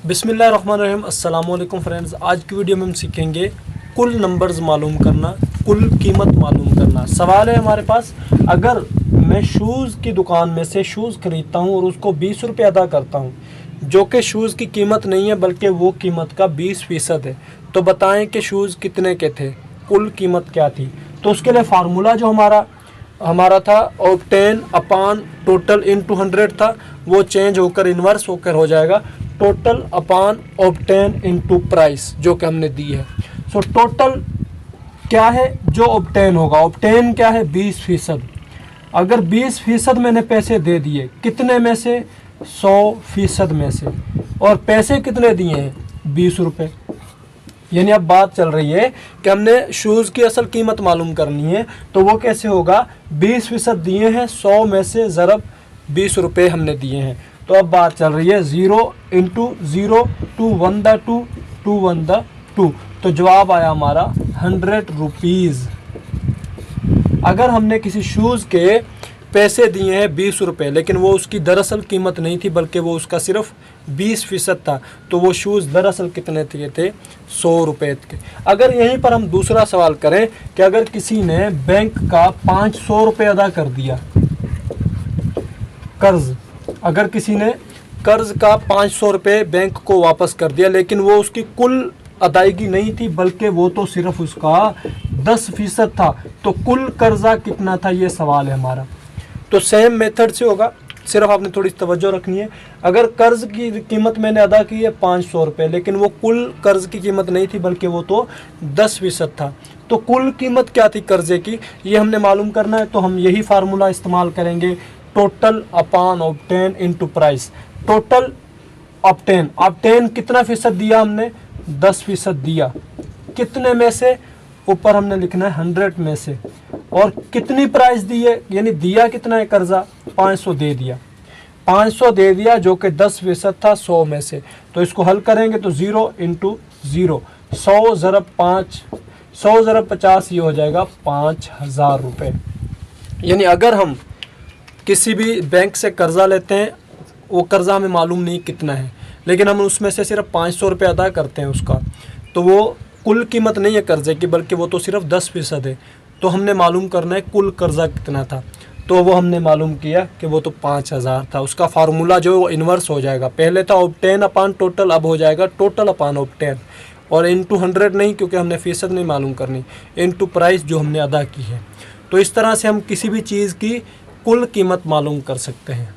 बिस्मिल्लाहिर्रहमानिर्रहीम। अस्सलाम वालेकुम फ्रेंड्स। आज की वीडियो में हम सीखेंगे कुल नंबर्स मालूम करना, कुल कीमत मालूम करना। सवाल है हमारे पास, अगर मैं शूज़ की दुकान में से शूज़ ख़रीदता हूँ और उसको 20 रुपये अदा करता हूँ, जो कि शूज़ की कीमत नहीं है बल्कि वो कीमत का 20% है, तो बताएं कि शूज़ कितने के थे, कुल कीमत क्या थी। तो उसके लिए फार्मूला जो हमारा था ऑब्टेन अपॉन टोटल इनटू 100 था, वो चेंज होकर इन्वर्स होकर हो जाएगा total upon obtain into price, जो कि हमने दी है। सो टोटल क्या है जो ऑब्टेन होगा, ऑब्टेन क्या है 20%। अगर 20% मैंने पैसे दे दिए, कितने में से 100% में से, और पैसे कितने दिए हैं 20 रुपये। यानी अब बात चल रही है कि हमने शूज़ की असल कीमत मालूम करनी है, तो वो कैसे होगा, 20% दिए हैं, 100 में से ज़रब 20 रुपये हमने दिए हैं। तो अब बात चल रही है 0 into 0 to 1 the 2 to 1 the 2, तो जवाब आया हमारा 100 रुपीज़। अगर हमने किसी शूज़ के पैसे दिए हैं 20 रुपये, लेकिन वो उसकी दरअसल कीमत नहीं थी बल्कि वो उसका सिर्फ 20% था, तो वो शूज़ दरअसल कितने थे 100 रुपये के। अगर यहीं पर हम दूसरा सवाल करें कि अगर किसी ने बैंक का 500 रुपये अदा कर दिया, कर्ज, अगर किसी ने कर्ज का 500 रुपये बैंक को वापस कर दिया, लेकिन वो उसकी कुल अदायगी नहीं थी बल्कि वो तो सिर्फ उसका 10% था, तो कुल कर्जा कितना था, ये सवाल है हमारा। तो सेम मेथड से होगा, सिर्फ आपने थोड़ी तवज्जो रखनी है। अगर कर्ज़ की कीमत मैंने अदा की है 500 रुपये, लेकिन वो कुल कर्ज़ की कीमत नहीं थी बल्कि वो तो 10% था, तो कुल कीमत क्या थी कर्ज़े की, ये हमने मालूम करना है। तो हम यही फार्मूला इस्तेमाल करेंगे, total upon obtain into price. Total obtain कितना फ़ीसद दिया हमने, 10% दिया, कितने में से, ऊपर हमने लिखना है 100 में से, और कितनी प्राइस दी है, यानी दिया कितना है कर्जा, 500 दे दिया, 500 दे दिया जो कि 10% था 100 में से। तो इसको हल करेंगे तो 0 इंटू 0, 100 ज़रब 5, 100 ज़रब 50, ये हो जाएगा 5000 रुपये। यानी अगर हम किसी भी बैंक से कर्ज़ा लेते हैं, वो कर्ज़ा हमें मालूम नहीं कितना है, लेकिन हम उसमें से सिर्फ 500 रुपये अदा करते हैं उसका, तो वो कुल कीमत नहीं है कर्ज़े की बल्कि वो तो सिर्फ 10% है। तो हमने मालूम करना है कुल कर्ज़ा कितना था, तो वो हमने मालूम किया कि वो तो 5000 था। उसका फार्मूला जो है वो इन्वर्स हो जाएगा, पहले था ऑब्टेन अपॉन टोटल, अब हो जाएगा टोटल अपॉन ऑब्टेन, और इनटू 100 नहीं, क्योंकि हमने फ़ीसद नहीं मालूम करनी, इनटू प्राइस जो हमने अदा की है। तो इस तरह से हम किसी भी चीज़ की कुल कीमत मालूम कर सकते हैं।